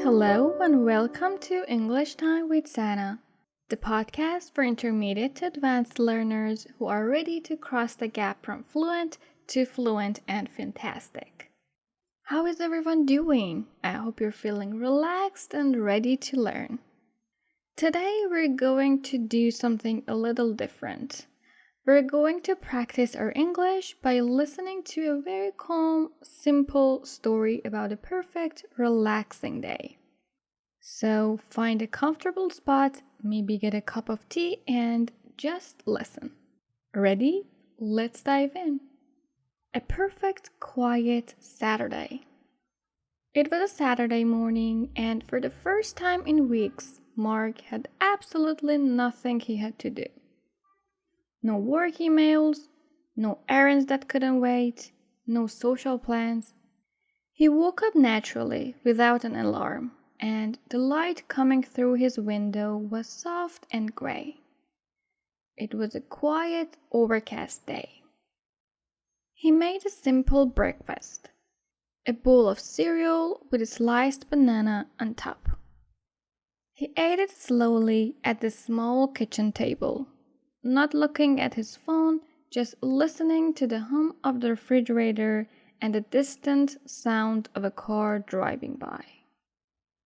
Hello and welcome to English Time with Sana, the podcast for intermediate to advanced learners who are ready to cross the gap from fluent to fluent and fantastic. How is everyone doing? I hope you're feeling relaxed and ready to learn. Today we're going to do something a little different. We're going to practice our English by listening to a very calm, simple story about a perfect, relaxing day. So find a comfortable spot, maybe get a cup of tea, and just listen. Ready? Let's dive in. A perfect, quiet Saturday. It was a Saturday morning, and for the first time in weeks, Mark had absolutely nothing he had to do. No work emails, no errands that couldn't wait, no social plans. He woke up naturally without an alarm, and the light coming through his window was soft and gray. It was a quiet, overcast day. He made a simple breakfast, a bowl of cereal with a sliced banana on top. He ate it slowly at the small kitchen table, not looking at his phone, just listening to the hum of the refrigerator and the distant sound of a car driving by.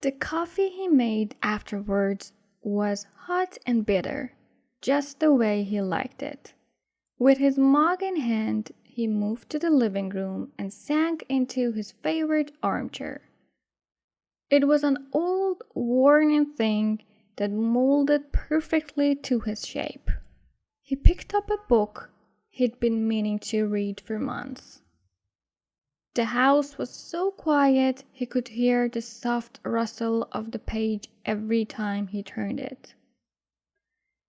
The coffee he made afterwards was hot and bitter, just the way he liked it. With his mug in hand, he moved to the living room and sank into his favorite armchair. It was an old, worn-in thing that molded perfectly to his shape. He picked up a book he'd been meaning to read for months. The house was so quiet he could hear the soft rustle of the page every time he turned it.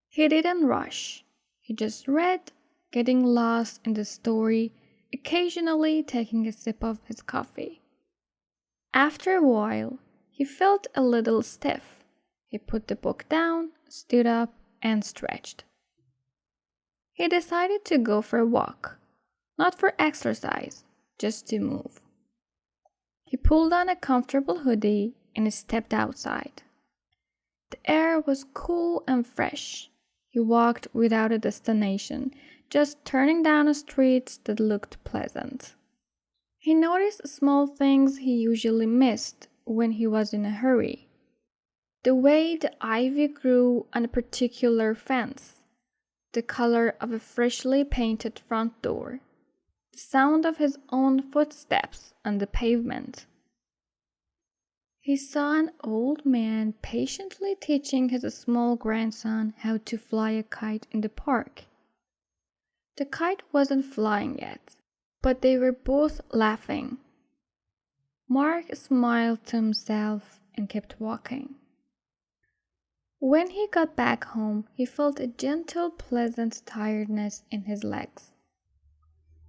He didn't rush. He just read, getting lost in the story, occasionally taking a sip of his coffee. After a while, he felt a little stiff. He put the book down, stood up, and stretched. He decided to go for a walk, not for exercise, just to move. He pulled on a comfortable hoodie and stepped outside. The air was cool and fresh. He walked without a destination, just turning down streets that looked pleasant. He noticed small things he usually missed when he was in a hurry. The way the ivy grew on a particular fence, the color of a freshly painted front door, the sound of his own footsteps on the pavement. He saw an old man patiently teaching his small grandson how to fly a kite in the park. The kite wasn't flying yet, but they were both laughing. Mark smiled to himself and kept walking. When he got back home, he felt a gentle, pleasant tiredness in his legs.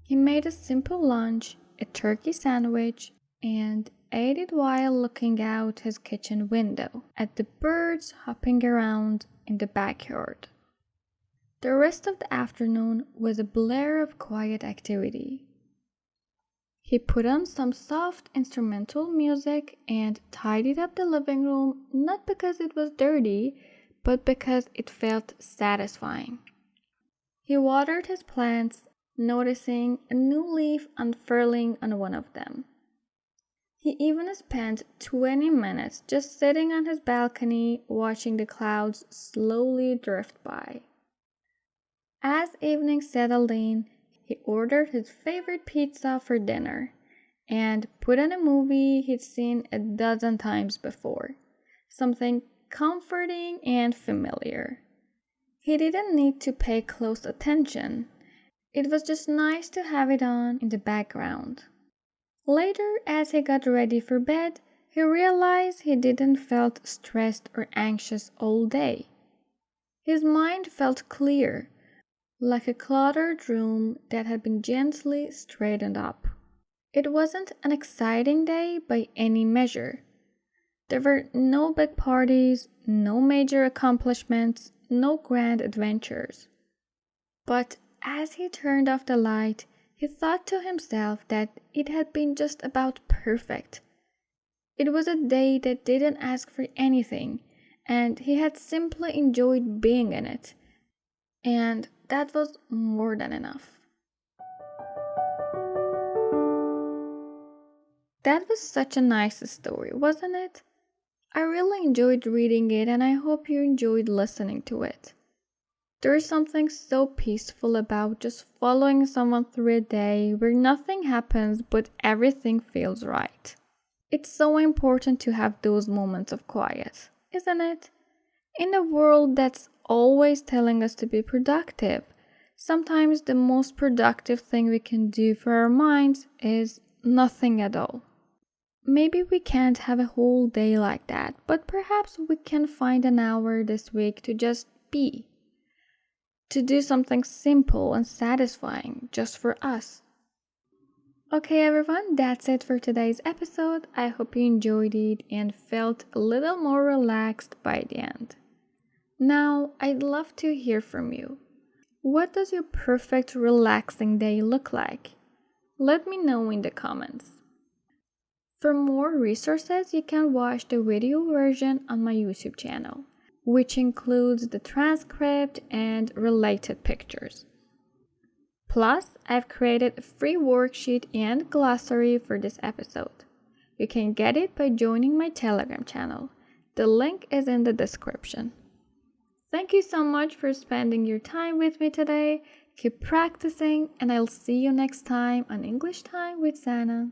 He made a simple lunch, a turkey sandwich, and ate it while looking out his kitchen window at the birds hopping around in the backyard. The rest of the afternoon was a blur of quiet activity. He put on some soft instrumental music and tidied up the living room, not because it was dirty, but because it felt satisfying. He watered his plants, noticing a new leaf unfurling on one of them. He even spent 20 minutes just sitting on his balcony, watching the clouds slowly drift by. As evening settled in, he ordered his favorite pizza for dinner and put on a movie he'd seen a dozen times before, something comforting and familiar. He didn't need to pay close attention. It was just nice to have it on in the background. Later, as he got ready for bed, he realized he didn't felt stressed or anxious all day. His mind felt clear, like a cluttered room that had been gently straightened up. It wasn't an exciting day by any measure. There were no big parties, no major accomplishments, no grand adventures. But as he turned off the light, he thought to himself that it had been just about perfect. It was a day that didn't ask for anything, and he had simply enjoyed being in it. And that was more than enough. That was such a nice story, wasn't it? I really enjoyed reading it, and I hope you enjoyed listening to it. There is something so peaceful about just following someone through a day where nothing happens but everything feels right. It's so important to have those moments of quiet, isn't it? In a world that's always telling us to be productive, sometimes the most productive thing we can do for our minds is nothing at all. Maybe we can't have a whole day like that, but perhaps we can find an hour this week to just be. To do something simple and satisfying just for us. Okay, everyone, that's it for today's episode. I hope you enjoyed it and felt a little more relaxed by the end. Now, I'd love to hear from you. What does your perfect relaxing day look like? Let me know in the comments. For more resources, you can watch the video version on my YouTube channel, which includes the transcript and related pictures. Plus, I've created a free worksheet and glossary for this episode. You can get it by joining my Telegram channel. The link is in the description. Thank you so much for spending your time with me today. Keep practicing, and I'll see you next time on English Time with Sana.